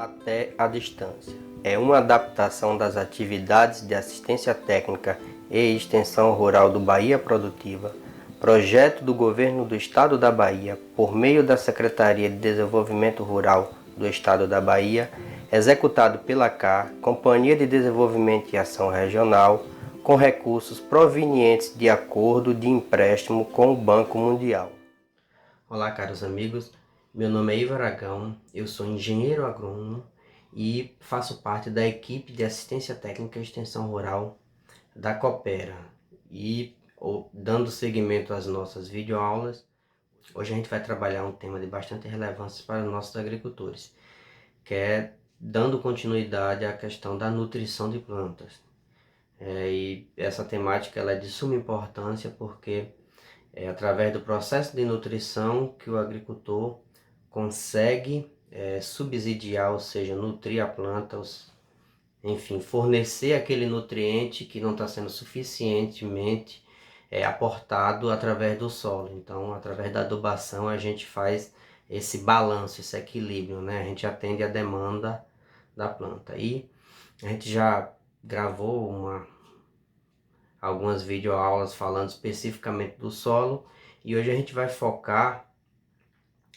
Até a distância. É uma adaptação das atividades de assistência técnica e extensão rural do Bahia Produtiva, projeto do Governo do Estado da Bahia, por meio da Secretaria de Desenvolvimento Rural do Estado da Bahia, executado pela CAR, Companhia de Desenvolvimento e Ação Regional, com recursos provenientes de acordo de empréstimo com o Banco Mundial. Olá, caros amigos. Meu nome é Ivo Aragão, eu sou engenheiro agrônomo e faço parte da equipe de assistência técnica e extensão rural da Coopera. E dando seguimento às nossas videoaulas, hoje a gente vai trabalhar um tema de bastante relevância para os nossos agricultores, que é dando continuidade à questão da nutrição de plantas. E essa temática ela é de suma importância porque é através do processo de nutrição que o agricultor consegue subsidiar, ou seja, nutrir a planta, enfim, fornecer aquele nutriente que não está sendo suficientemente aportado através do solo. Então, através da adubação, a gente faz esse balanço, esse equilíbrio, né? A gente atende a demanda da planta. E a gente já gravou algumas videoaulas falando especificamente do solo e hoje a gente vai focar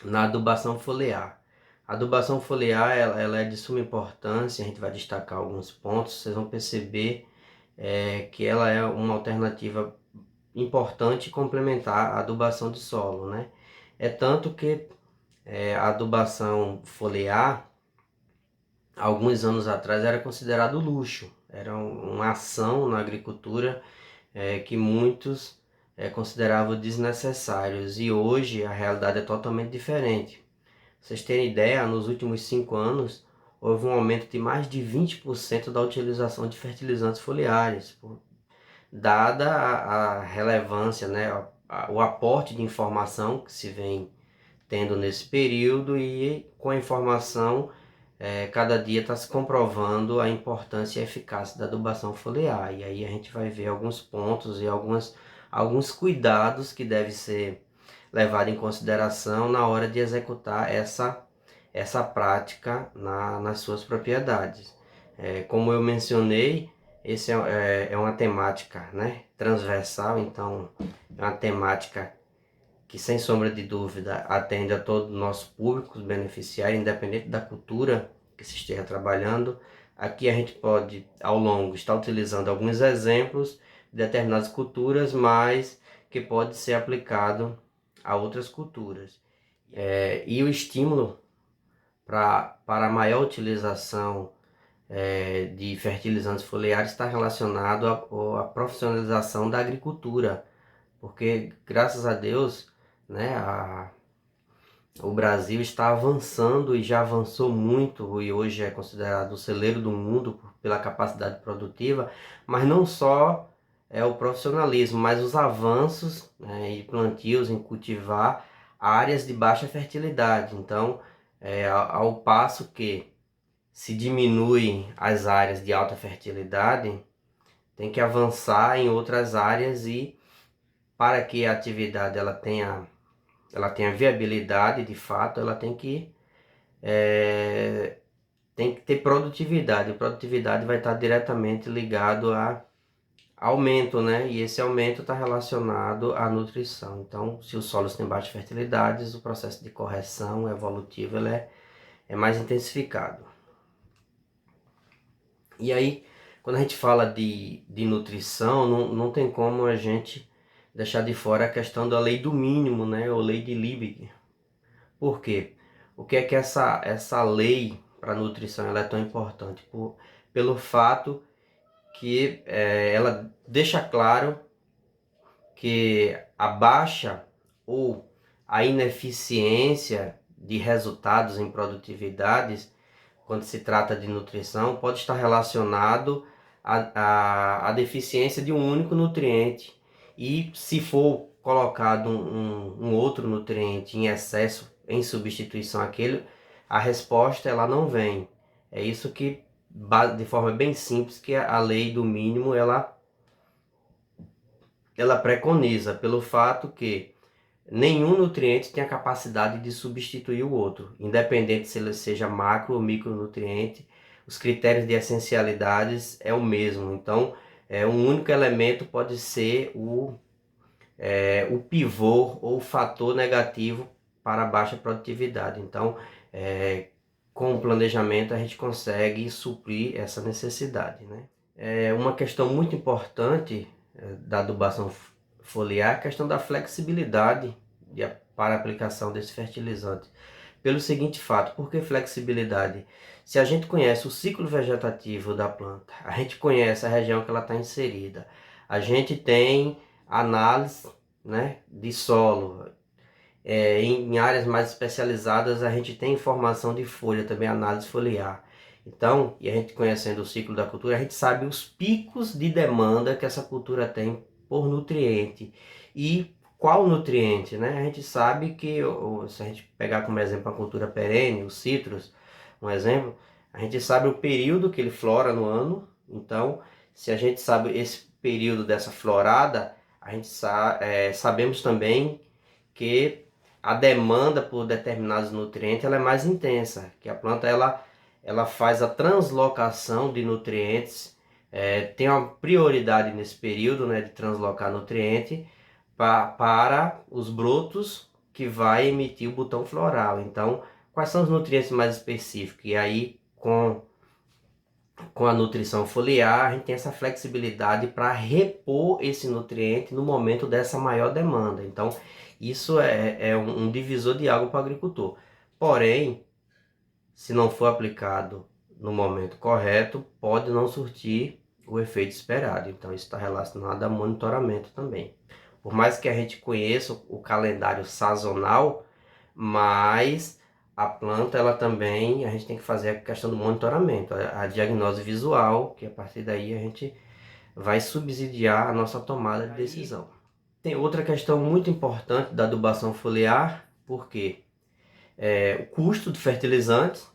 na adubação foliar. A adubação foliar ela é de suma importância, a gente vai destacar alguns pontos, vocês vão perceber que ela é uma alternativa importante e complementar à adubação de solo, né? É tanto que a adubação foliar, alguns anos atrás, era considerado luxo, era uma ação na agricultura que muitos consideravam desnecessários, e hoje a realidade é totalmente diferente. Pra vocês terem ideia, nos últimos 5 anos houve um aumento de mais de 20% da utilização de fertilizantes foliares, dada a relevância, né, o aporte de informação que se vem tendo nesse período, e com a informação cada dia está se comprovando a importância e a eficácia da adubação foliar. E aí a gente vai ver alguns pontos e alguns cuidados que devem ser levados em consideração na hora de executar essa prática nas suas propriedades. Como eu mencionei, esse é uma temática, né, transversal, então é uma temática que, sem sombra de dúvida, atende a todo o nosso público, os beneficiários, independente da cultura que se esteja trabalhando. Aqui a gente pode, ao longo, estar utilizando alguns exemplos de determinadas culturas, mas que pode ser aplicado a outras culturas. E o estímulo para a maior utilização de fertilizantes foliares está relacionado à profissionalização da agricultura, porque, graças a Deus, né, o Brasil está avançando e já avançou muito, e hoje é considerado o celeiro do mundo pela capacidade produtiva, mas não só o profissionalismo, mas os avanços, né, e plantios em cultivar áreas de baixa fertilidade. Então, ao passo que se diminui as áreas de alta fertilidade, tem que avançar em outras áreas, e para que a atividade ela tenha viabilidade de fato, ela tem que ter produtividade. E produtividade vai estar diretamente ligado a aumento, né? E esse aumento está relacionado à nutrição. Então, se os solos têm baixa fertilidade, o processo de correção evolutiva ele é mais intensificado. E aí, quando a gente fala de nutrição, não tem como a gente deixar de fora a questão da lei do mínimo, né? Ou lei de Liebig. Por quê? O que é que essa lei para a nutrição ela é tão importante? Pelo fato que ela deixa claro que a baixa ou a ineficiência de resultados em produtividades, quando se trata de nutrição, pode estar relacionado à deficiência de um único nutriente. E se for colocado um outro nutriente em excesso, em substituição àquele, a resposta ela não vem. É isso que, de forma bem simples, que a lei do mínimo ela preconiza, pelo fato que nenhum nutriente tem a capacidade de substituir o outro, independente se ele seja macro ou micronutriente, os critérios de essencialidades é o mesmo. Então, um único elemento pode ser o pivô ou o fator negativo para a baixa produtividade. Então, com o planejamento a gente consegue suprir essa necessidade, né? Uma questão muito importante da adubação foliar é a questão da flexibilidade para a aplicação desse fertilizante. Pelo seguinte fato, por que flexibilidade? Se a gente conhece o ciclo vegetativo da planta, a gente conhece a região que ela está inserida, a gente tem análise, né, de solo, em áreas mais especializadas a gente tem informação de folha, também análise foliar. Então, e a gente conhecendo o ciclo da cultura, a gente sabe os picos de demanda que essa cultura tem por nutriente. E qual nutriente, né? A gente sabe que, se a gente pegar como exemplo a cultura perene, os citros, um exemplo, a gente sabe o período que ele flora no ano. Então, se a gente sabe esse período dessa florada, a gente sabemos também que a demanda por determinados nutrientes ela é mais intensa, que a planta ela faz a translocação de nutrientes, tem uma prioridade nesse período, né, de translocar nutriente para os brotos que vai emitir o botão floral. Então, quais são os nutrientes mais específicos? E aí, com a nutrição foliar, a gente tem essa flexibilidade para repor esse nutriente no momento dessa maior demanda. Então, isso é um divisor de água para o agricultor. Porém, se não for aplicado no momento correto, pode não surtir o efeito esperado. Então, isso está relacionado a monitoramento também. Por mais que a gente conheça o calendário sazonal, mas a planta, ela também, a gente tem que fazer a questão do monitoramento, a diagnose visual, que a partir daí a gente vai subsidiar a nossa tomada de decisão. Tem outra questão muito importante da adubação foliar, porque o custo dos fertilizantes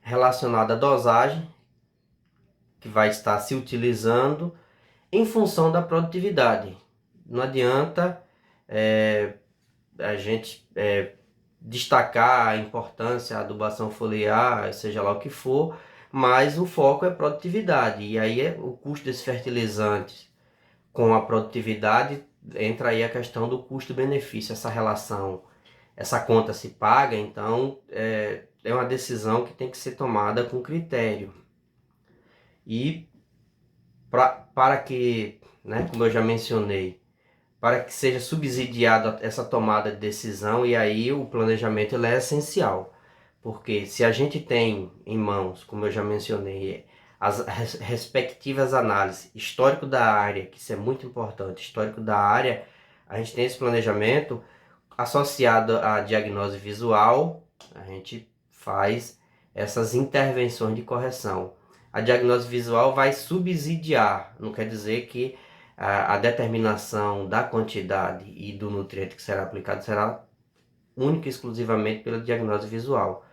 relacionado à dosagem que vai estar se utilizando em função da produtividade. Não adianta a gente destacar a importância da adubação foliar, seja lá o que for, mas o foco é produtividade. E aí o custo desse fertilizante com a produtividade entra aí a questão do custo-benefício, essa relação, essa conta se paga, então é uma decisão que tem que ser tomada com critério. E para que, né, como eu já mencionei, para que seja subsidiada essa tomada de decisão, e aí o planejamento ele é essencial. Porque se a gente tem em mãos, como eu já mencionei, as respectivas análises, histórico da área, que isso é muito importante, histórico da área, a gente tem esse planejamento associado à diagnose visual, a gente faz essas intervenções de correção. A diagnose visual vai subsidiar, não quer dizer que a determinação da quantidade e do nutriente que será aplicado será única e exclusivamente pela diagnose visual.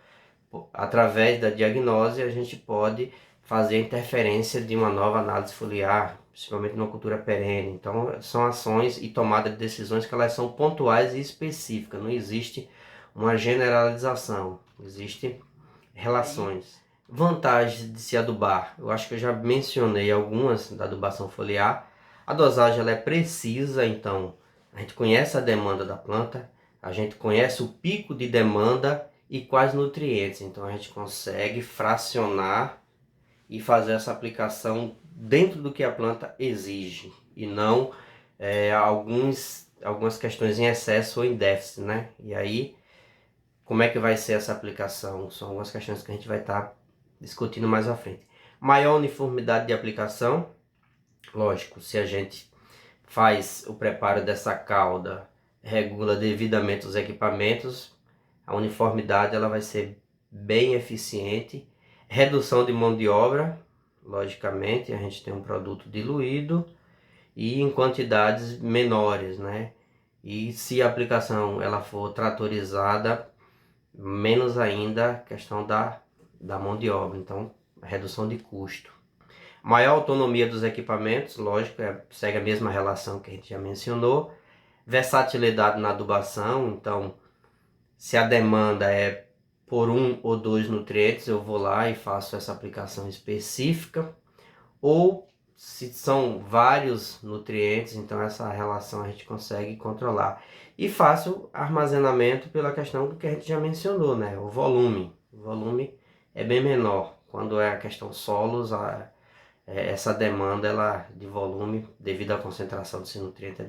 Através da diagnose, a gente pode fazer a interferência de uma nova análise foliar, principalmente numa cultura perene. Então, são ações e tomada de decisões que elas são pontuais e específicas. Não existe uma generalização, existem relações. Vantagens de se adubar. Eu acho que eu já mencionei algumas da adubação foliar. A dosagem ela é precisa, então a gente conhece a demanda da planta, a gente conhece o pico de demanda e quais nutrientes. Então a gente consegue fracionar e fazer essa aplicação dentro do que a planta exige e não algumas questões em excesso ou em déficit, né? E aí, como é que vai ser essa aplicação? São algumas questões que a gente vai estar discutindo mais à frente. Maior uniformidade de aplicação, lógico, se a gente faz o preparo dessa cauda, regula devidamente os equipamentos, a uniformidade ela vai ser bem eficiente. Redução de mão de obra, logicamente, a gente tem um produto diluído e em quantidades menores, né? E se a aplicação ela for tratorizada, menos ainda a questão da mão de obra, então redução de custo. Maior autonomia dos equipamentos, lógico, segue a mesma relação que a gente já mencionou. versatilidade na adubação, então se a demanda é por um ou dois nutrientes, eu vou lá e faço essa aplicação específica, ou se são vários nutrientes, então essa relação a gente consegue controlar. E faço armazenamento pela questão do que a gente já mencionou, né? O volume. O volume é bem menor. Quando é a questão solos, essa demanda de volume, devido à concentração desse nutriente, é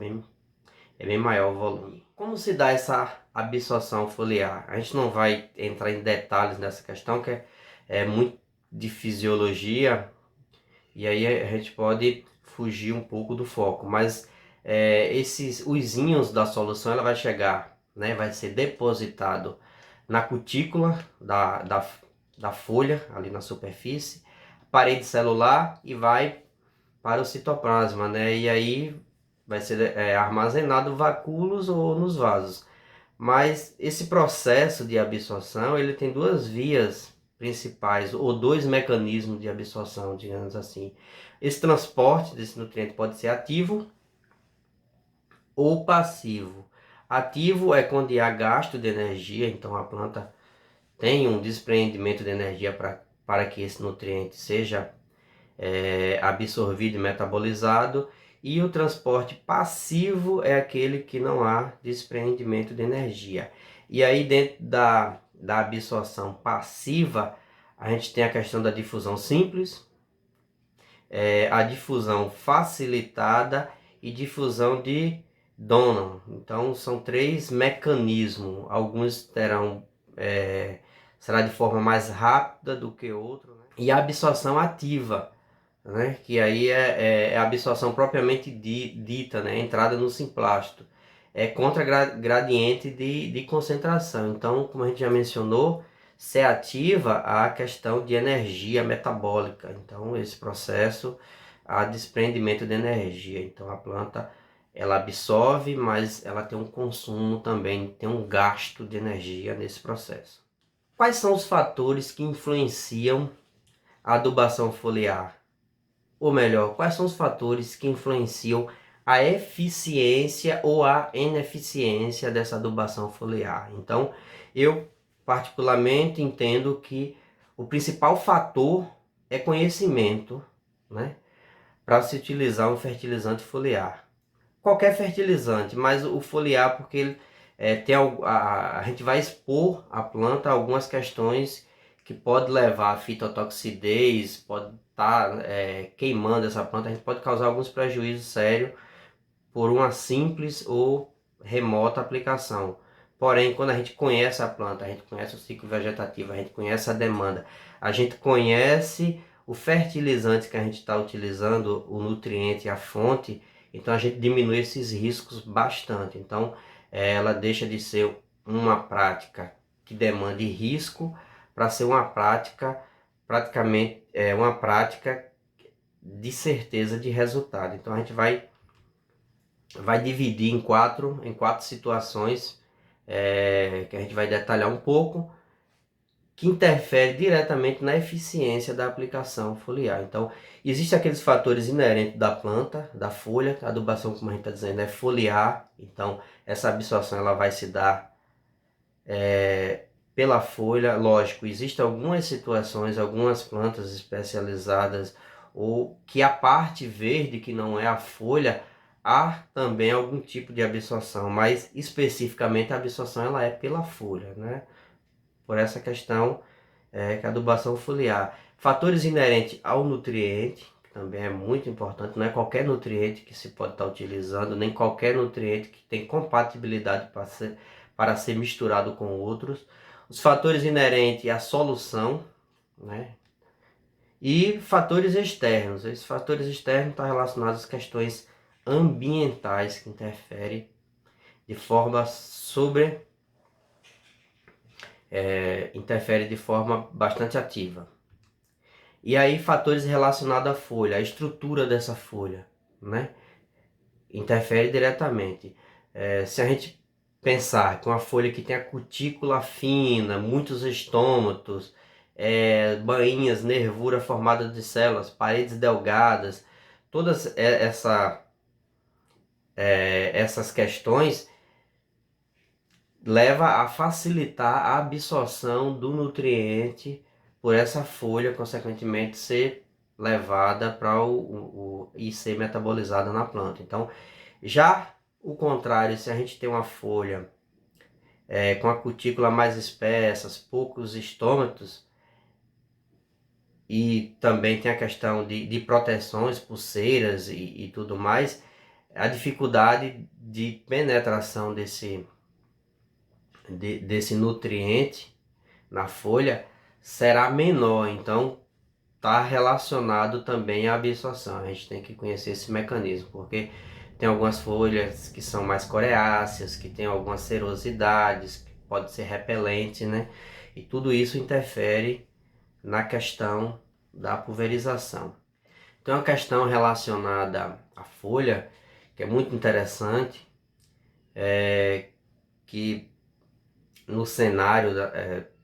bem maior o volume. Como se dá essa absorção foliar? A gente não vai entrar em detalhes nessa questão, que é muito de fisiologia, e aí a gente pode fugir um pouco do foco, mas os íons da solução ela vai chegar, né, vai ser depositado na cutícula da folha, ali na superfície, parede celular, e vai para o citoplasma, né, e aí vai ser armazenado vacúolos ou nos vasos. Mas esse processo de absorção ele tem duas vias principais, ou dois mecanismos de absorção, digamos assim. Esse transporte desse nutriente pode ser ativo ou passivo. Ativo é quando há gasto de energia, então a planta tem um despreendimento de energia para que esse nutriente seja absorvido e metabolizado. E o transporte passivo é aquele que não há despreendimento de energia. E aí dentro da absorção passiva, a gente tem a questão da difusão simples, a difusão facilitada e difusão de Donan. Então são três mecanismos. Alguns terão será de forma mais rápida do que outros, né? E a absorção ativa, né? Que aí é a absorção propriamente dita, né? Entrada no simplástico. É contra gradiente de concentração. Então, como a gente já mencionou, se ativa a questão de energia metabólica. Então, esse processo há desprendimento de energia. Então, a planta ela absorve, mas ela tem um consumo também, tem um gasto de energia nesse processo. Quais são os fatores que influenciam a adubação foliar? Ou melhor, quais são os fatores que influenciam a eficiência ou a ineficiência dessa adubação foliar? Então, eu particularmente entendo que o principal fator é conhecimento, né, para se utilizar um fertilizante foliar. Qualquer fertilizante, mas o foliar, porque ele, a gente vai expor a planta a algumas questões que pode levar a fitotoxidez, pode estar queimando essa planta, a gente pode causar alguns prejuízos sérios por uma simples ou remota aplicação. Porém, quando a gente conhece a planta, a gente conhece o ciclo vegetativo, a gente conhece a demanda, a gente conhece o fertilizante que a gente está utilizando, o nutriente, a fonte, então a gente diminui esses riscos bastante. Então, ela deixa de ser uma prática que demande risco para ser uma prática, praticamente, uma prática de certeza de resultado. Então, a gente vai dividir em quatro situações que a gente vai detalhar um pouco, que interfere diretamente na eficiência da aplicação foliar. Então, existem aqueles fatores inerentes da planta, da folha, a adubação, como a gente está dizendo, é foliar, então essa absorção ela vai se dar pela folha. Lógico, existem algumas situações, algumas plantas especializadas, ou que a parte verde, que não é a folha, há também algum tipo de absorção, mas especificamente a absorção ela é pela folha, né? Por essa questão que a adubação foliar. Fatores inerentes ao nutriente, que também é muito importante, não é qualquer nutriente que se pode estar utilizando, nem qualquer nutriente que tem compatibilidade para ser misturado com outros. Os fatores inerentes à solução, né? E fatores externos. Esses fatores externos estão relacionados às questões ambientais que interferem de forma interfere de forma bastante ativa. E aí fatores relacionados à folha, a estrutura dessa folha, né? Interfere diretamente. Se a gente pensar que uma folha que tem a cutícula fina, muitos estômatos, bainhas, nervura formada de células, paredes delgadas, todas essas questões leva a facilitar a absorção do nutriente por essa folha, consequentemente ser levada para e ser metabolizada na planta. Então, já o contrário, se a gente tem uma folha com a cutícula mais espessas, poucos estômatos, e também tem a questão de proteções, pulseiras e tudo mais, a dificuldade de penetração desse nutriente na folha será menor. Então, está relacionado também à absorção. A gente tem que conhecer esse mecanismo, porque tem algumas folhas que são mais coriáceas, que tem algumas serosidades, que pode ser repelente, né? E tudo isso interfere na questão da pulverização. Tem uma questão relacionada à folha, que é muito interessante, que no cenário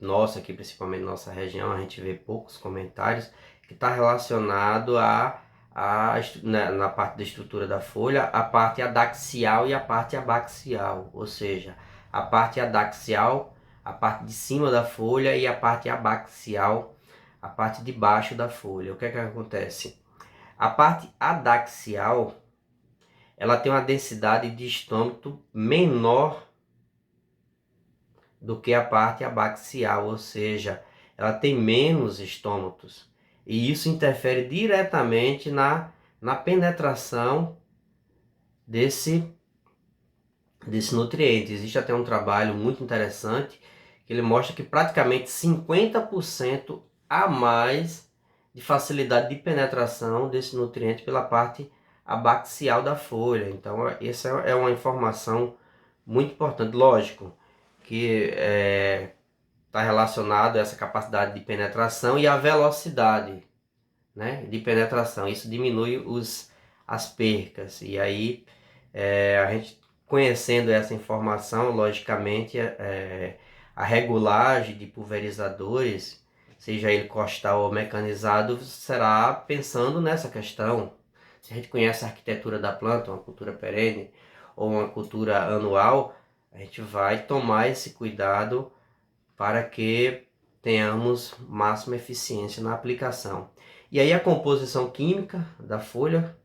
nosso aqui, principalmente na nossa região, a gente vê poucos comentários, que está relacionado na parte da estrutura da folha, a parte adaxial e a parte abaxial, ou seja, a parte adaxial, a parte de cima da folha, e a parte abaxial, a parte de baixo da folha. O que é que acontece? A parte adaxial, ela tem uma densidade de estômago menor do que a parte abaxial, ou seja, ela tem menos estômatos. E isso interfere diretamente na penetração desse nutriente. Existe até um trabalho muito interessante que ele mostra que praticamente 50% a mais de facilidade de penetração desse nutriente pela parte abaxial da folha. Então, essa é uma informação muito importante. Lógico que está relacionado a essa capacidade de penetração e a velocidade, né, de penetração. Isso diminui as percas. E aí, a gente conhecendo essa informação, logicamente, a regulagem de pulverizadores, seja ele costal ou mecanizado, será pensando nessa questão. Se a gente conhece a arquitetura da planta, uma cultura perene ou uma cultura anual, a gente vai tomar esse cuidado para que tenhamos máxima eficiência na aplicação. E aí a composição química da folha,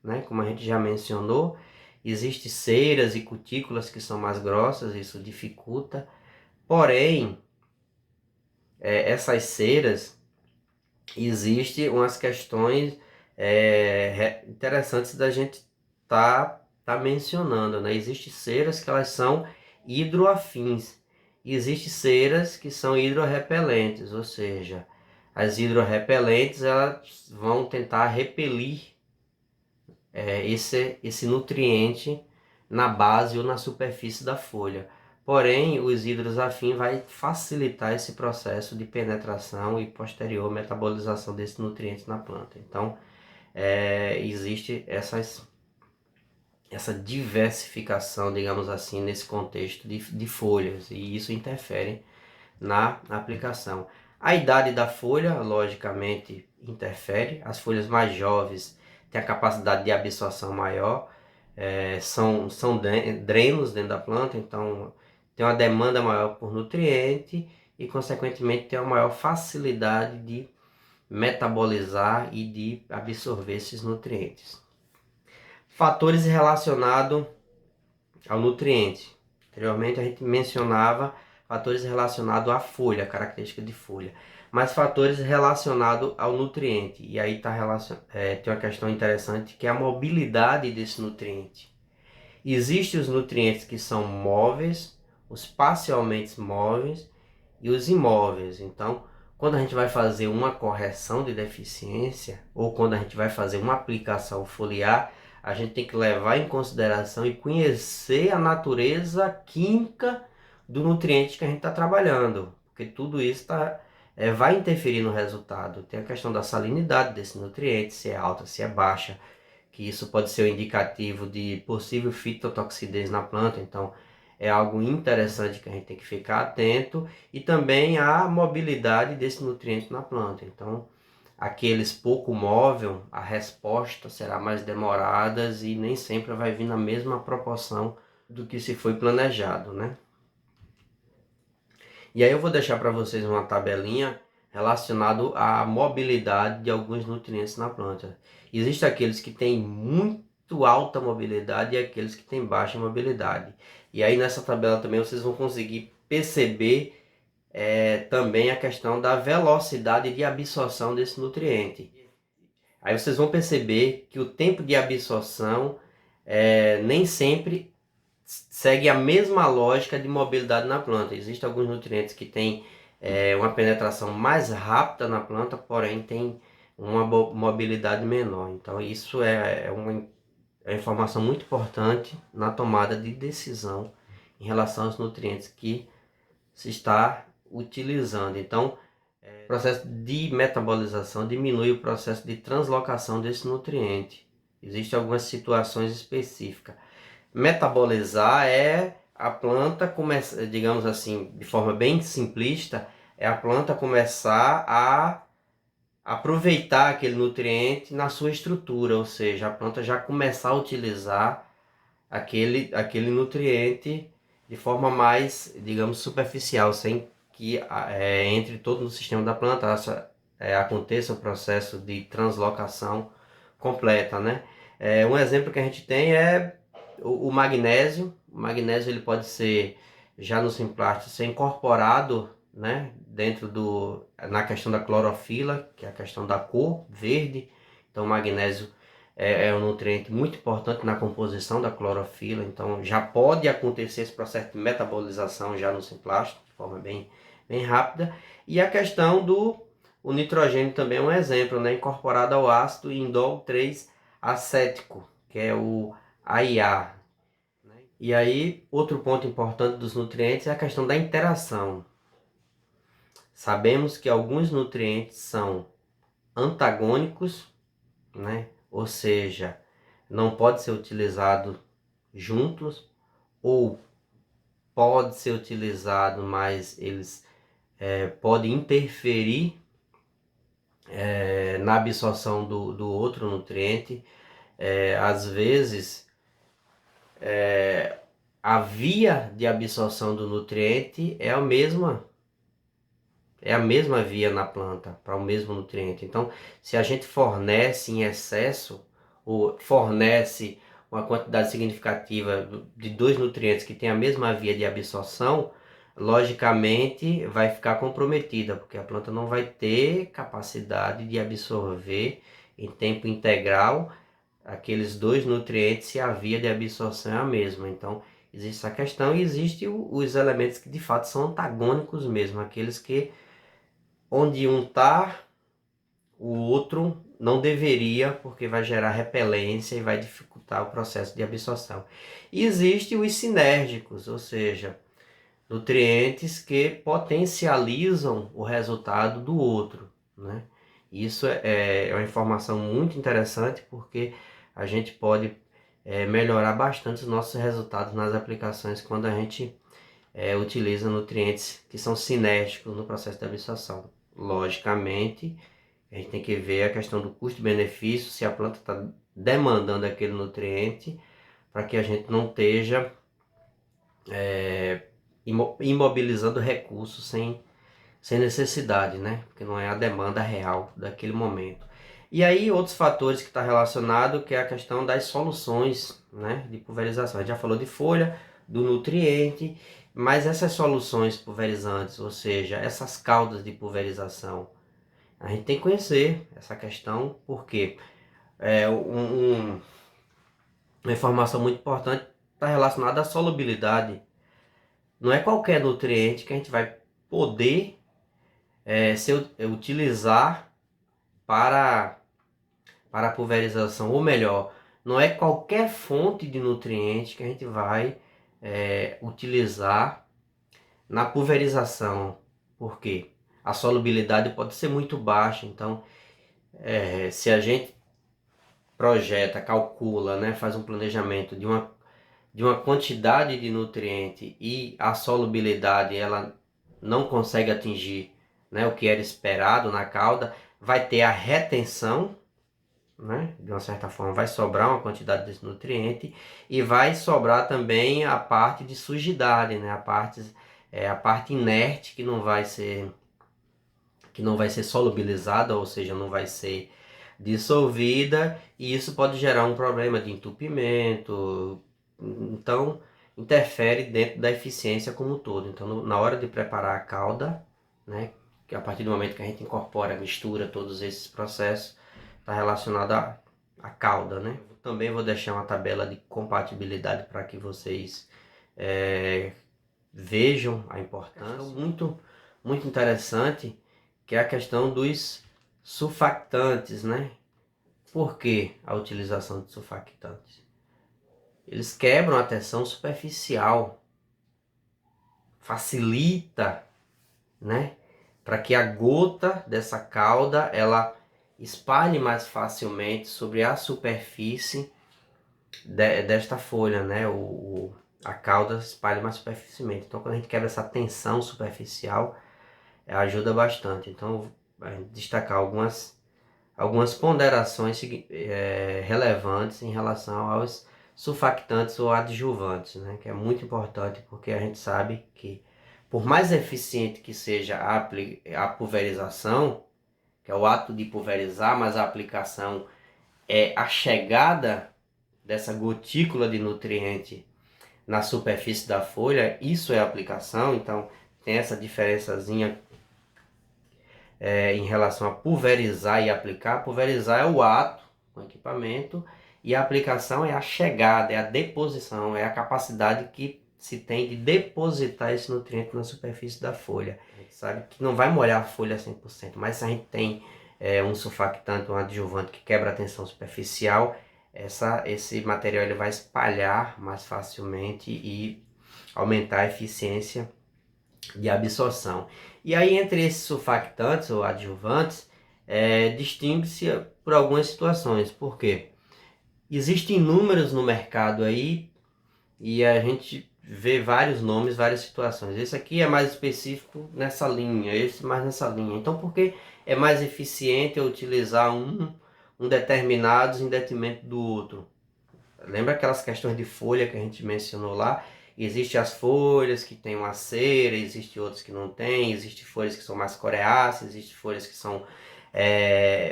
né, como a gente já mencionou, existem ceras e cutículas que são mais grossas, isso dificulta. Porém, essas ceras, existem umas questões interessantes da gente tá mencionando, né? Existem ceras que elas são hidroafins. E existem ceras que são hidrorrepelentes, ou seja, as hidrorrepelentes elas vão tentar repelir esse nutriente na base ou na superfície da folha. Porém, os hidrosafins vai facilitar esse processo de penetração e posterior metabolização desse nutriente na planta. Então, existe essa diversificação, digamos assim, nesse contexto de folhas, e isso interfere na aplicação. A idade da folha, logicamente, interfere. As folhas mais jovens têm a capacidade de absorção maior, são drenos dentro da planta, então tem uma demanda maior por nutriente e, consequentemente, tem uma maior facilidade de metabolizar e de absorver esses nutrientes. Fatores relacionados ao nutriente. Anteriormente a gente mencionava fatores relacionados à folha, característica de folha, mas fatores relacionados ao nutriente. E aí tem uma questão interessante que é a mobilidade desse nutriente. Existem os nutrientes que são móveis, os parcialmente móveis e os imóveis. Então, quando a gente vai fazer uma correção de deficiência ou quando a gente vai fazer uma aplicação foliar, a gente tem que levar em consideração e conhecer a natureza química do nutriente que a gente está trabalhando, porque tudo isso vai interferir no resultado. Tem a questão da salinidade desse nutriente, se é alta, se é baixa, que isso pode ser um indicativo de possível fitotoxidez na planta. Então, é algo interessante que a gente tem que ficar atento, e também a mobilidade desse nutriente na planta. Então, aqueles pouco móvel, a resposta será mais demorada e nem sempre vai vir na mesma proporção do que se foi planejado, né? E aí eu vou deixar para vocês uma tabelinha relacionado à mobilidade de alguns nutrientes na planta. Existem aqueles que têm muito alta mobilidade e aqueles que têm baixa mobilidade. E aí nessa tabela também vocês vão conseguir perceber também a questão da velocidade de absorção desse nutriente. Aí vocês vão perceber que o tempo de absorção nem sempre segue a mesma lógica de mobilidade na planta. Existem alguns nutrientes que têm uma penetração mais rápida na planta, porém tem uma mobilidade menor. Então isso é uma informação muito importante na tomada de decisão em relação aos nutrientes que se está utilizando. Então, o processo de metabolização diminui o processo de translocação desse nutriente. Existem algumas situações específicas. Metabolizar é a planta começar, digamos assim, de forma bem simplista, é a planta começar a aproveitar aquele nutriente na sua estrutura, ou seja, a planta já começar a utilizar aquele nutriente de forma mais, digamos, superficial, sem que entre todo no sistema da planta, aconteça o processo de translocação completa, né? Um exemplo que a gente tem é o magnésio. O magnésio ele pode ser, já no Simplástico, ser incorporado, né, na questão da clorofila, que é a questão da cor verde. Então o magnésio é um nutriente muito importante na composição da clorofila, então já pode acontecer esse processo de metabolização já no Simplástico, de forma bem rápida. E a questão o nitrogênio também é um exemplo, né, incorporado ao ácido indol 3 acético, que é o AIA. E aí, outro ponto importante dos nutrientes é a questão da interação. Sabemos que alguns nutrientes são antagônicos, né? Ou seja, não pode ser utilizado juntos, ou pode ser utilizado, mas eles podem interferir na absorção do outro nutriente. Às vezes, a via de absorção do nutriente é a mesma via na planta para o mesmo nutriente. Então, se a gente fornece em excesso ou fornece uma quantidade significativa de dois nutrientes que têm a mesma via de absorção, logicamente vai ficar comprometida, porque a planta não vai ter capacidade de absorver em tempo integral aqueles dois nutrientes se a via de absorção é a mesma. Então, existe essa questão e existem os elementos que de fato são antagônicos mesmo, aqueles que onde um está, o outro não deveria, porque vai gerar repelência e vai dificultar o processo de absorção. E existem os sinérgicos, ou seja, nutrientes que potencializam o resultado do outro, né? Isso é uma informação muito interessante, porque a gente pode melhorar bastante os nossos resultados nas aplicações quando a gente utiliza nutrientes que são sinérgicos no processo de absorção. Logicamente, a gente tem que ver a questão do custo-benefício, se a planta está demandando aquele nutriente, para que a gente não esteja imobilizando recursos sem necessidade, né? Porque não é a demanda real daquele momento. E aí outros fatores que está relacionado, que é a questão das soluções, né, de pulverização. A gente já falou de folha, do nutriente, mas essas soluções pulverizantes, ou seja, essas caudas de pulverização, a gente tem que conhecer essa questão, porque uma informação muito importante está relacionada à solubilidade. Não é qualquer nutriente que a gente vai poder utilizar para a pulverização, ou melhor, não é qualquer fonte de nutriente que a gente vai utilizar na pulverização, porque a solubilidade pode ser muito baixa. Então, se a gente projeta, calcula, né, faz um planejamento de uma quantidade de nutriente e a solubilidade ela não consegue atingir, né, o que era esperado na cauda, vai ter a retenção, né? De uma certa forma vai sobrar uma quantidade desse nutriente e vai sobrar também a parte de sujidade, né? A parte inerte que não vai ser solubilizada, ou seja, não vai ser dissolvida, e isso pode gerar um problema de entupimento. Então interfere dentro da eficiência como um todo. Então na hora de preparar a calda, né, que a partir do momento que a gente incorpora, mistura todos esses processos, está relacionado à calda, né? Também vou deixar uma tabela de compatibilidade para que vocês vejam a importância. Muito interessante, que é a questão dos surfactantes, né? Por que a utilização de surfactantes? Eles quebram a tensão superficial, facilita, né? Para que a gota dessa calda ela espalhe mais facilmente sobre a superfície desta folha, né? A calda espalha mais superficialmente. Então, quando a gente quebra essa tensão superficial, ajuda bastante. Então, destacar algumas ponderações relevantes em relação aos surfactantes ou adjuvantes, né? Que é muito importante, porque a gente sabe que por mais eficiente que seja a pulverização, que é o ato de pulverizar, mas a aplicação é a chegada dessa gotícula de nutriente na superfície da folha, isso é aplicação. Então tem essa diferençazinha em relação a pulverizar e aplicar. Pulverizar é o ato com equipamento e a aplicação é a chegada, é a deposição, é a capacidade que se tem de depositar esse nutriente na superfície da folha. A gente sabe que não vai molhar a folha 100%, mas se a gente tem um surfactante, um adjuvante que quebra a tensão superficial, esse material ele vai espalhar mais facilmente e aumentar a eficiência de absorção. E aí, entre esses surfactantes ou adjuvantes, distingue-se por algumas situações. Por quê? Existem números no mercado aí e a gente vê vários nomes, várias situações. Esse aqui é mais específico nessa linha, esse mais nessa linha. Então, por que é mais eficiente eu utilizar um determinado em detrimento do outro? Lembra aquelas questões de folha que a gente mencionou lá? Existem as folhas que tem uma cera, existem outras que não tem, existem folhas que são mais coriáceas, existem folhas que são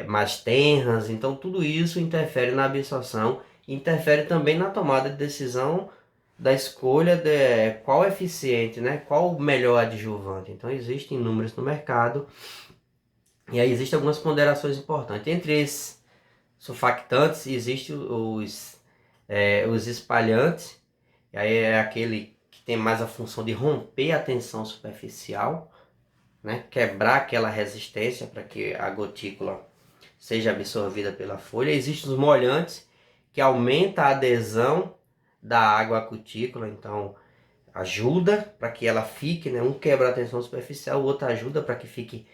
mais tenras. Então tudo isso interfere na absorção, interfere também na tomada de decisão da escolha de qual é eficiente, né? Qual o melhor adjuvante. Então existem números no mercado e aí existem algumas ponderações importantes. Entre esses surfactantes existem os espalhantes, e aí é aquele que tem mais a função de romper a tensão superficial, né? Quebrar aquela resistência para que a gotícula seja absorvida pela folha. Existem os molhantes, que aumenta a adesão da água à cutícula, então ajuda para que ela fique, né? Um quebra a tensão superficial, o outro ajuda para que fique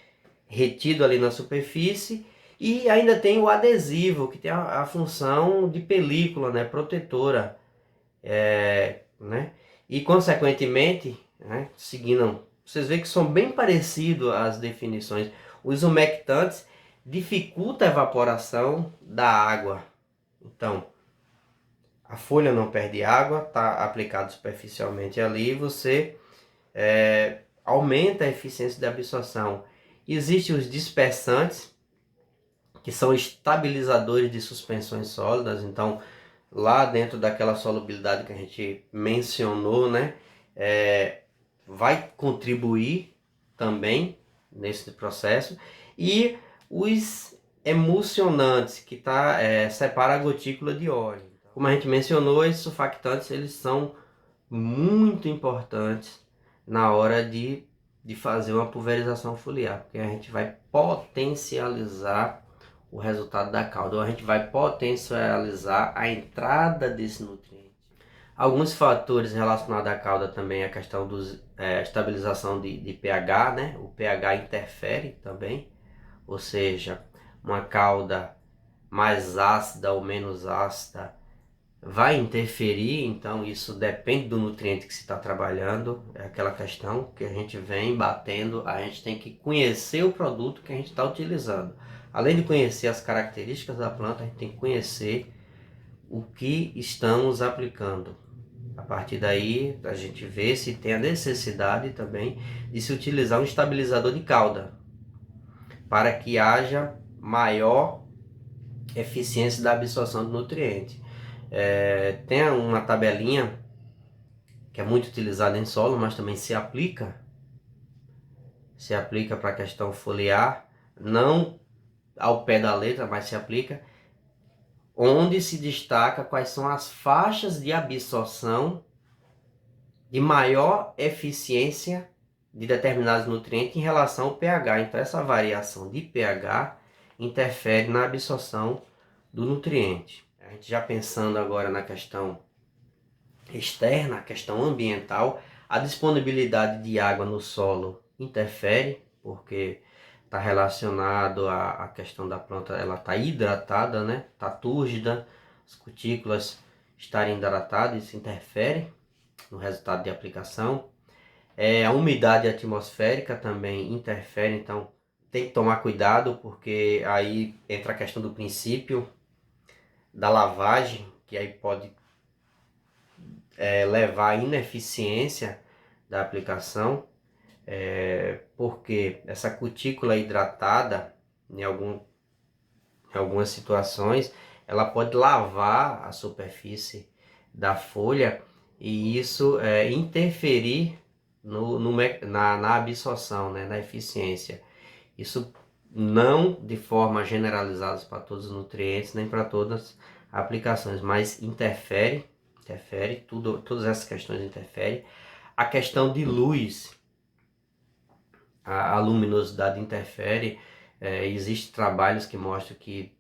retido ali na superfície. E ainda tem o adesivo, que tem a função de película, né? Protetora, né? E consequentemente, né? Seguindo, vocês veem que são bem parecidos as definições. Os umectantes dificultam a evaporação da água. Então, a folha não perde água, está aplicado superficialmente ali, você aumenta a eficiência da absorção. Existem os dispersantes, que são estabilizadores de suspensões sólidas. Então, lá dentro daquela solubilidade que a gente mencionou, né, vai contribuir também nesse processo. E os emulsionantes, que separa a gotícula de óleo. Como a gente mencionou, esses surfactantes eles são muito importantes na hora de fazer uma pulverização foliar, porque a gente vai potencializar o resultado da calda, ou a gente vai potencializar a entrada desse nutriente. Alguns fatores relacionados à calda também é a questão da estabilização de pH, né? O pH interfere também, ou seja, uma calda mais ácida ou menos ácida vai interferir, então isso depende do nutriente que se está trabalhando, é aquela questão que a gente vem batendo, a gente tem que conhecer o produto que a gente está utilizando. Além de conhecer as características da planta, a gente tem que conhecer o que estamos aplicando. A partir daí, a gente vê se tem a necessidade também de se utilizar um estabilizador de cauda, para que haja maior eficiência da absorção do nutriente. Tem uma tabelinha que é muito utilizada em solo, mas também se aplica para a questão foliar, não ao pé da letra, mas se aplica, onde se destaca quais são as faixas de absorção de maior eficiência de determinados nutrientes em relação ao pH. Então essa variação de pH interfere na absorção do nutriente. A gente já pensando agora na questão externa, a questão ambiental, a disponibilidade de água no solo interfere, porque está relacionado à questão da planta, ela está hidratada, né? Está túrgida, as cutículas estarem hidratadas, isso interfere no resultado de aplicação. A umidade atmosférica também interfere, então tem que tomar cuidado, porque aí entra a questão do princípio da lavagem, que aí pode levar à ineficiência da aplicação, porque essa cutícula hidratada, em algumas situações, ela pode lavar a superfície da folha e isso interferir na absorção, né, na eficiência. Isso não de forma generalizada para todos os nutrientes, nem para todas as aplicações, mas interfere, todas essas questões interferem. A questão de luz, a luminosidade interfere. Existem trabalhos que mostram que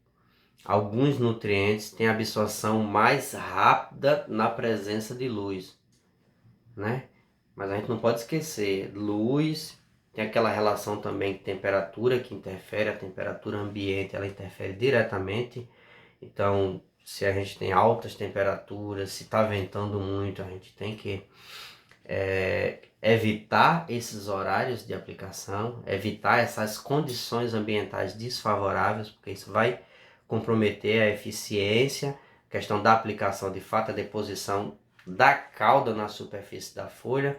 alguns nutrientes têm absorção mais rápida na presença de luz, né? Mas a gente não pode esquecer, luz tem aquela relação também com temperatura que interfere, a temperatura ambiente ela interfere diretamente. Então, se a gente tem altas temperaturas, se está ventando muito, a gente tem que evitar esses horários de aplicação, evitar essas condições ambientais desfavoráveis, porque isso vai comprometer a eficiência, questão da aplicação de fato, a deposição da cauda na superfície da folha.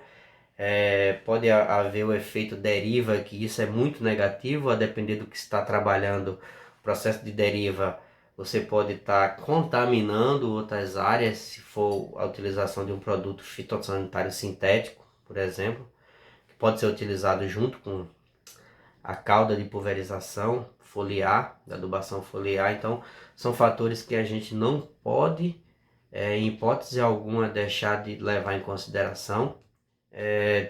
Pode haver o efeito deriva, que isso é muito negativo, a depender do que está trabalhando. O processo de deriva, você pode estar contaminando outras áreas, se for a utilização de um produto fitossanitário sintético, por exemplo, que pode ser utilizado junto com a cauda de pulverização foliar, da adubação foliar. Então, são fatores que a gente não pode, em hipótese alguma, deixar de levar em consideração.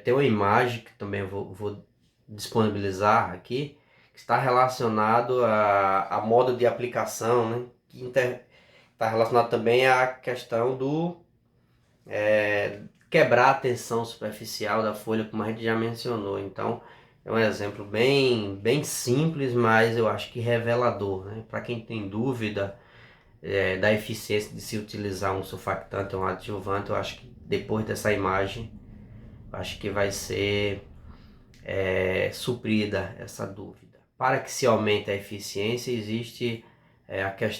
Tem uma imagem que também vou disponibilizar aqui, que está relacionado a modo de aplicação, né? Que está relacionado também à questão do quebrar a tensão superficial da folha, como a gente já mencionou. Então, é um exemplo bem simples, mas eu acho que revelador, né? Para quem tem dúvida da eficiência de se utilizar um surfactante ou um adjuvante, eu acho que depois dessa imagem, acho que vai ser suprida essa dúvida. Para que se aumente a eficiência, existe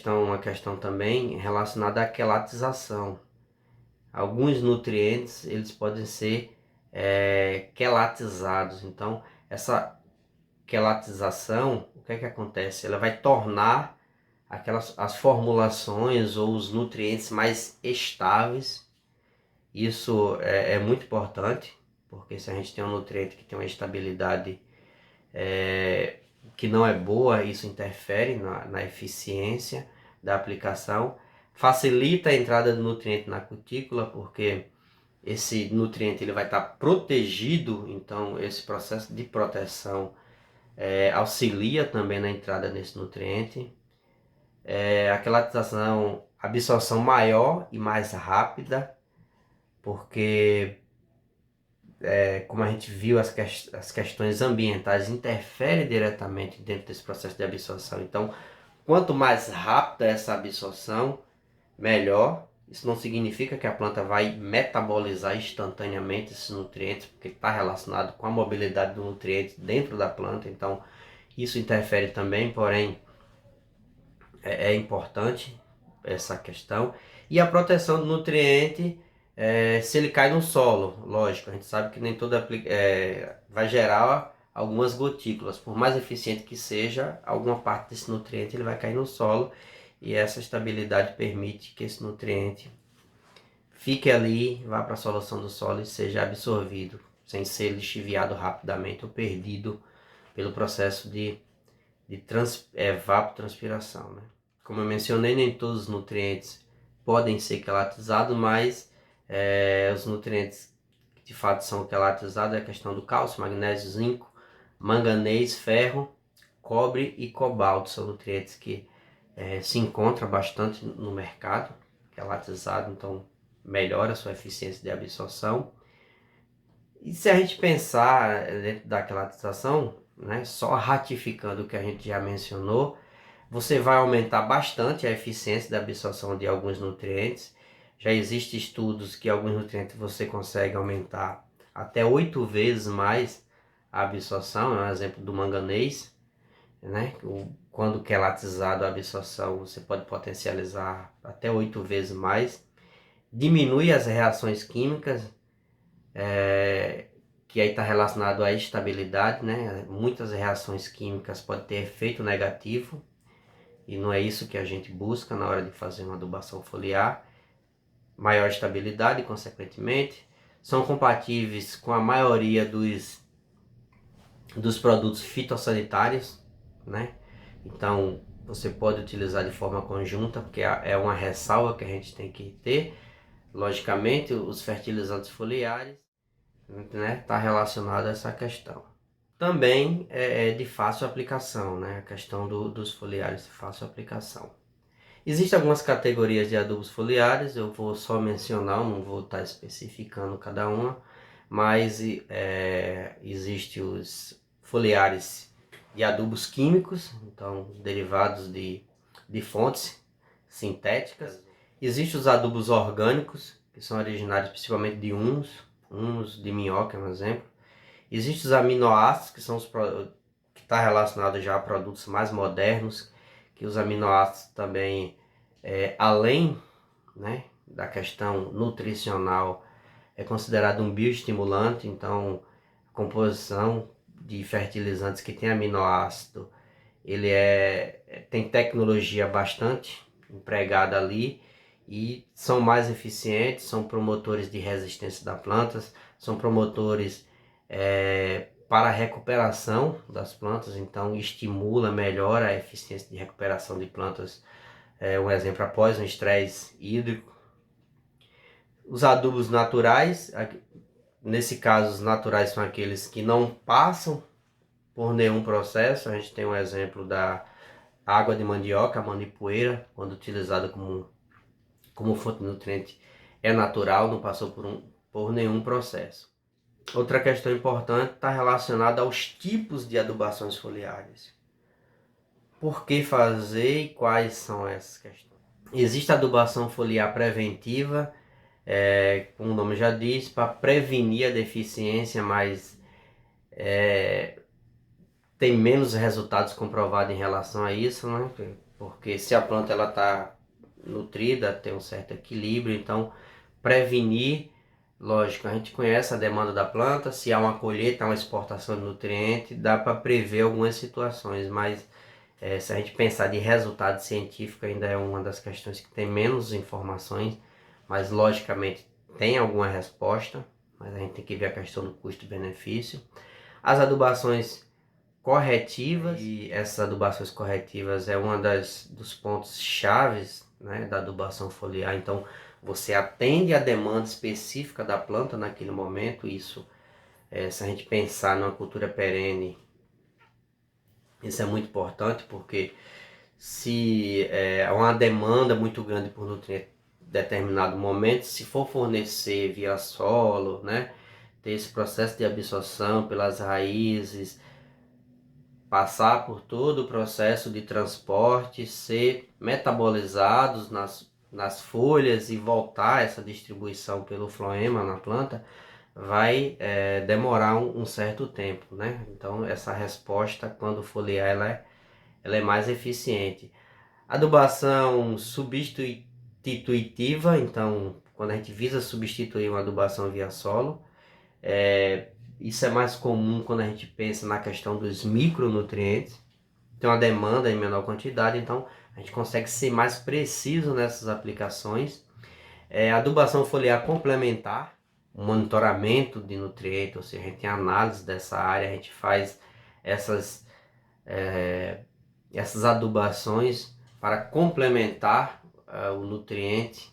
uma questão também relacionada à quelatização. Alguns nutrientes eles podem ser quelatizados. Então, essa quelatização, o que é que acontece? Ela vai tornar as formulações ou os nutrientes mais estáveis. Isso é muito importante, porque se a gente tem um nutriente que tem uma estabilidade que não é boa, isso interfere na eficiência da aplicação. Facilita a entrada do nutriente na cutícula, porque esse nutriente ele vai estar protegido, então esse processo de proteção auxilia também na entrada desse nutriente. A quelatização, absorção maior e mais rápida, porque como a gente viu, as questões ambientais interferem diretamente dentro desse processo de absorção. Então, quanto mais rápida essa absorção, melhor. Isso não significa que a planta vai metabolizar instantaneamente esses nutrientes, porque está relacionado com a mobilidade do nutriente dentro da planta, então isso interfere também, porém é importante essa questão. E a proteção do nutriente, se ele cai no solo, lógico, a gente sabe que nem todo vai gerar algumas gotículas, por mais eficiente que seja, alguma parte desse nutriente ele vai cair no solo, e essa estabilidade permite que esse nutriente fique ali, vá para a solução do solo e seja absorvido, sem ser lixiviado rapidamente ou perdido pelo processo de evapotranspiração, né? Como eu mencionei, nem todos os nutrientes podem ser quelatizados, mas os nutrientes que de fato são quelatizados é a questão do cálcio, magnésio, zinco, manganês, ferro, cobre e cobalto. São nutrientes que se encontram bastante no mercado, quelatizado, então melhora a sua eficiência de absorção. E se a gente pensar dentro da quelatização, né, só ratificando o que a gente já mencionou, você vai aumentar bastante a eficiência da absorção de alguns nutrientes. Já existem estudos que alguns nutrientes você consegue aumentar até 8 vezes mais a absorção. É um exemplo do manganês, né? Quando quelatizado a absorção, você pode potencializar até 8 vezes mais. Diminui as reações químicas, que aí está relacionado à estabilidade, né? Muitas reações químicas podem ter efeito negativo, e não é isso que a gente busca na hora de fazer uma adubação foliar. Maior estabilidade, consequentemente, são compatíveis com a maioria dos produtos fitossanitários, né? Então você pode utilizar de forma conjunta, porque é uma ressalva que a gente tem que ter. Logicamente, os fertilizantes foliares, né, está relacionado a essa questão. Também é de fácil aplicação, né? A questão dos foliares de fácil aplicação. Existem algumas categorias de adubos foliares, eu vou só mencionar, não vou estar especificando cada uma, mas existe os foliares de adubos químicos, então derivados de fontes sintéticas. Existem os adubos orgânicos, que são originários principalmente de humus de minhoca, é um exemplo. Existem os aminoácidos, que são que está relacionado já a produtos mais modernos, que os aminoácidos também, além, né, da questão nutricional, é considerado um bioestimulante. Então a composição de fertilizantes que tem aminoácido, ele tem tecnologia bastante empregada ali, e são mais eficientes, são promotores de resistência das plantas, são promotores para a recuperação das plantas, então estimula, melhora a eficiência de recuperação de plantas. Um exemplo, após um estresse hídrico. Os adubos naturais, nesse caso os naturais são aqueles que não passam por nenhum processo. A gente tem um exemplo da água de mandioca, a manipoeira, quando utilizada como fonte de nutriente, é natural, não passou por nenhum processo. Outra questão importante está relacionada aos tipos de adubações foliares. Por que fazer e quais são essas questões? Existe a adubação foliar preventiva, como o nome já diz, para prevenir a deficiência, mas tem menos resultados comprovados em relação a isso, né? Porque se a planta está nutrida, tem um certo equilíbrio, então prevenir, lógico, a gente conhece a demanda da planta, se há uma colheita, há uma exportação de nutriente, dá para prever algumas situações, mas se a gente pensar de resultado científico, ainda é uma das questões que tem menos informações, mas logicamente tem alguma resposta, mas a gente tem que ver a questão do custo-benefício. As adubações corretivas, e essas adubações corretivas é uma dos pontos chaves, né, da adubação foliar. Então você atende a demanda específica da planta naquele momento. Isso, se a gente pensar numa cultura perene, isso é muito importante, porque se há uma demanda muito grande por nutriente em determinado momento, se for fornecer via solo, né, ter esse processo de absorção pelas raízes, passar por todo o processo de transporte, ser metabolizados nas folhas e voltar essa distribuição pelo floema na planta, vai demorar um certo tempo, né? Então essa resposta, quando foliar, ela é mais eficiente. Adubação substitutiva, então quando a gente visa substituir uma adubação via solo, isso é mais comum quando a gente pensa na questão dos micronutrientes. Tem uma demanda em menor quantidade, então a gente consegue ser mais preciso nessas aplicações. Adubação foliar complementar, monitoramento de nutrientes, ou seja, a gente tem análise dessa área, a gente faz essas adubações para complementar o nutriente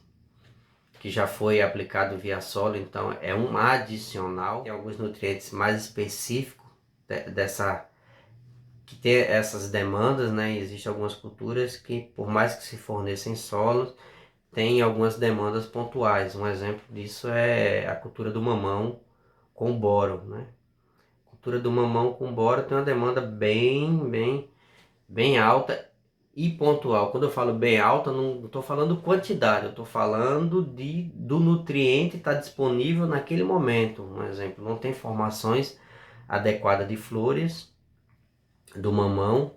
que já foi aplicado via solo, então é um adicional. Tem alguns nutrientes mais específicos que tem essas demandas, né? Existem algumas culturas que, por mais que se forneçam solos, tem algumas demandas pontuais. Um exemplo disso é a cultura do mamão com boro, né? A cultura do mamão com boro tem uma demanda bem alta e pontual. Quando eu falo bem alta, não estou falando quantidade, eu estou falando do nutriente estar disponível naquele momento. Um exemplo, não tem formações adequadas de flores do mamão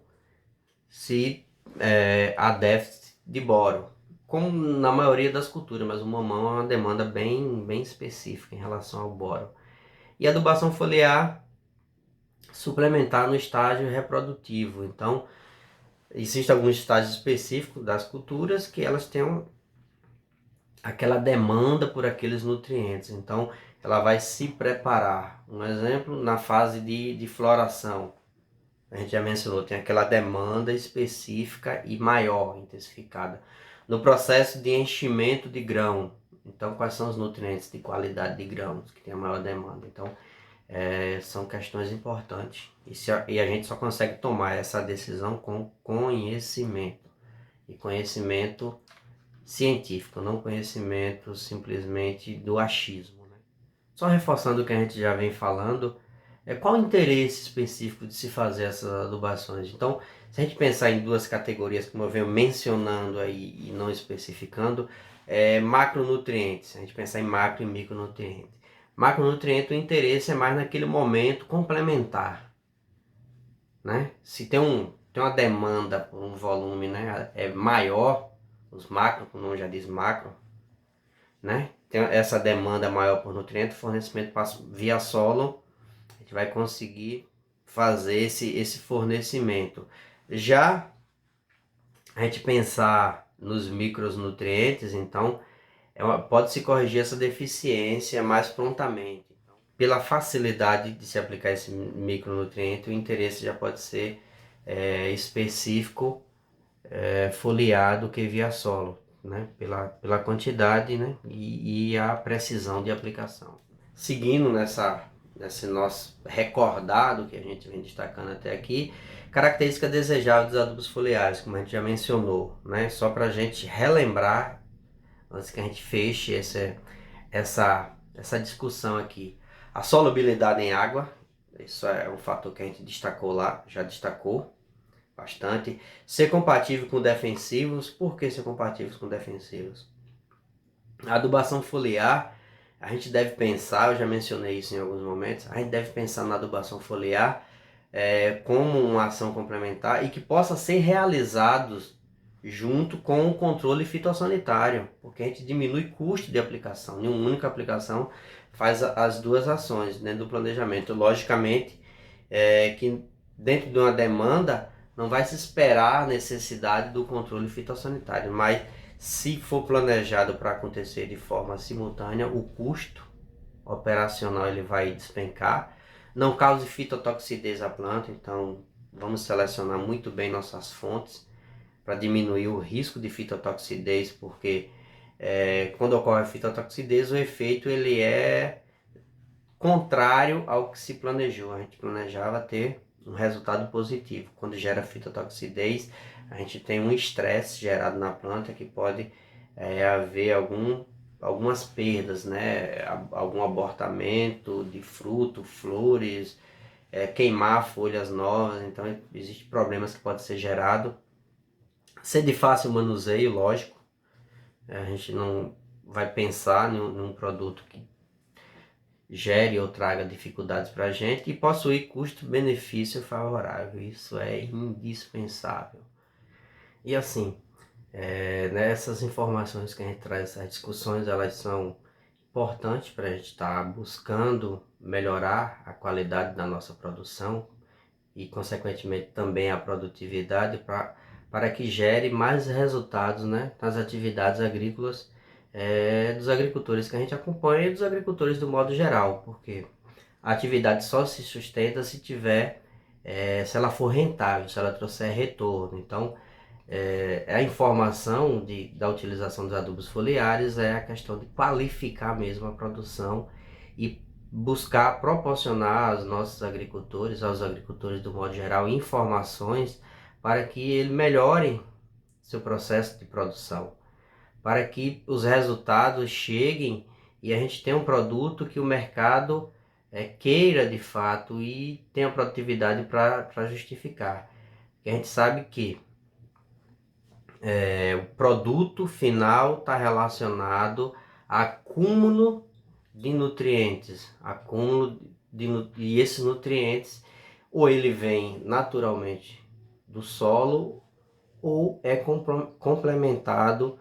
se há déficit de boro, como na maioria das culturas, mas o mamão é uma demanda bem específica em relação ao boro. E adubação foliar suplementar no estágio reprodutivo. Então, existem alguns estágios específicos das culturas que elas têm aquela demanda por aqueles nutrientes. Então, ela vai se preparar. Um exemplo, na fase de floração. A gente já mencionou, tem aquela demanda específica e maior, intensificada. No processo de enchimento de grão, então quais são os nutrientes de qualidade de grãos que tem a maior demanda? Então, são questões importantes. E a gente só consegue tomar essa decisão com conhecimento. E conhecimento científico, não conhecimento simplesmente do achismo, né? Só reforçando o que a gente já vem falando, qual o interesse específico de se fazer essas adubações? Então, se a gente pensar em duas categorias, como eu venho mencionando aí e não especificando, macronutrientes, a gente pensar em macro e micronutrientes. Macronutriente, o interesse é mais naquele momento complementar, né? Se tem uma demanda por um volume, né, maior, os macro, como o nome já diz macro, né? Tem essa demanda maior por nutriente, fornecimento via solo, a gente vai conseguir fazer esse fornecimento. Já a gente pensar nos micronutrientes, então pode-se corrigir essa deficiência mais prontamente. Então, pela facilidade de se aplicar esse micronutriente, o interesse já pode ser específico, foliado que via solo, né? Pela quantidade, né? e a precisão de aplicação. Seguindo nesse nosso recordado que a gente vem destacando até aqui, característica desejável dos adubos foliares, como a gente já mencionou, né? Só para a gente relembrar, antes que a gente feche essa discussão aqui. A solubilidade em água, isso é um fator que a gente destacou lá, já destacou bastante. Ser compatível com defensivos. Por que ser compatíveis com defensivos? A adubação foliar, a gente deve pensar, eu já mencionei isso em alguns momentos, a gente deve pensar na adubação foliar como uma ação complementar e que possa ser realizados junto com o controle fitossanitário, porque a gente diminui o custo de aplicação. Em uma única aplicação faz as duas ações dentro do planejamento. Logicamente, que dentro de uma demanda não vai se esperar a necessidade do controle fitossanitário, mas se for planejado para acontecer de forma simultânea, o custo operacional ele vai despencar. Não cause fitotoxidez à planta, então vamos selecionar muito bem nossas fontes para diminuir o risco de fitotoxidez, porque quando ocorre a fitotoxidez, o efeito ele é contrário ao que se planejou. A gente planejava ter um resultado positivo. Quando gera fitotoxidez, a gente tem um estresse gerado na planta que pode haver algumas perdas, né? Algum abortamento de fruto, flores, queimar folhas novas. Então existem problemas que podem ser gerados. Ser de fácil manuseio, lógico, A gente não vai pensar num produto que gere ou traga dificuldades para a gente e possuir custo-benefício favorável. Isso é indispensável. E assim, nessas informações que a gente traz, essas discussões, elas são importantes para a gente estar buscando melhorar a qualidade da nossa produção e, consequentemente, também a produtividade para que gere mais resultados, né, nas atividades agrícolas dos agricultores que a gente acompanha e dos agricultores do modo geral, porque a atividade só se sustenta se tiver, se ela for rentável, se ela trouxer retorno. Então, a informação da utilização dos adubos foliares é a questão de qualificar mesmo a produção e buscar proporcionar aos nossos agricultores, aos agricultores do modo geral, informações para que eles melhorem seu processo de produção, para que os resultados cheguem e a gente tenha um produto que o mercado queira de fato e tenha produtividade para justificar. Porque a gente sabe que o produto final está relacionado a acúmulo de nutrientes, e esses nutrientes ou ele vem naturalmente do solo ou é complementado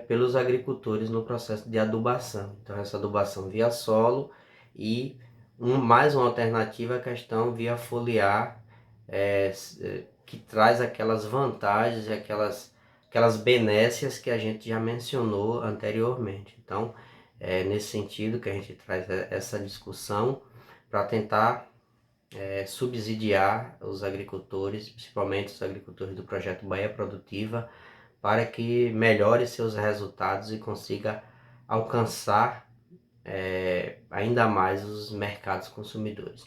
pelos agricultores no processo de adubação. Então essa adubação via solo e mais uma alternativa é a questão via foliar, que traz aquelas vantagens e aquelas benécias que a gente já mencionou anteriormente. Então, é nesse sentido que a gente traz essa discussão para tentar subsidiar os agricultores, principalmente os agricultores do projeto Bahia Produtiva, para que melhore seus resultados e consiga alcançar ainda mais os mercados consumidores.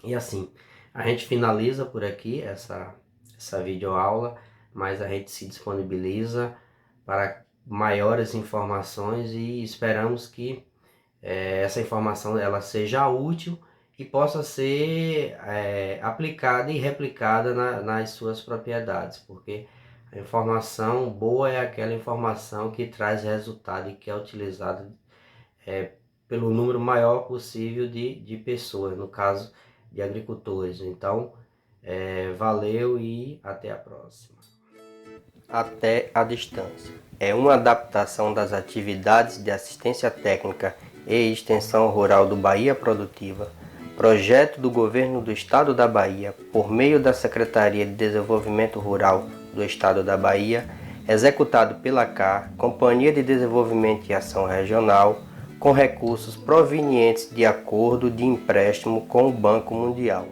E assim, a gente finaliza por aqui essa videoaula, mas a gente se disponibiliza para maiores informações e esperamos que essa informação ela seja útil e possa ser aplicada e replicada nas suas propriedades, porque a informação boa é aquela informação que traz resultado e que é utilizada pelo número maior possível de pessoas, no caso de agricultores. Então, valeu e até a próxima. Até a distância. É uma adaptação das atividades de assistência técnica e extensão rural do Bahia Produtiva, projeto do Governo do Estado da Bahia, por meio da Secretaria de Desenvolvimento Rural do Estado da Bahia, executado pela CAR, Companhia de Desenvolvimento e Ação Regional, com recursos provenientes de acordo de empréstimo com o Banco Mundial.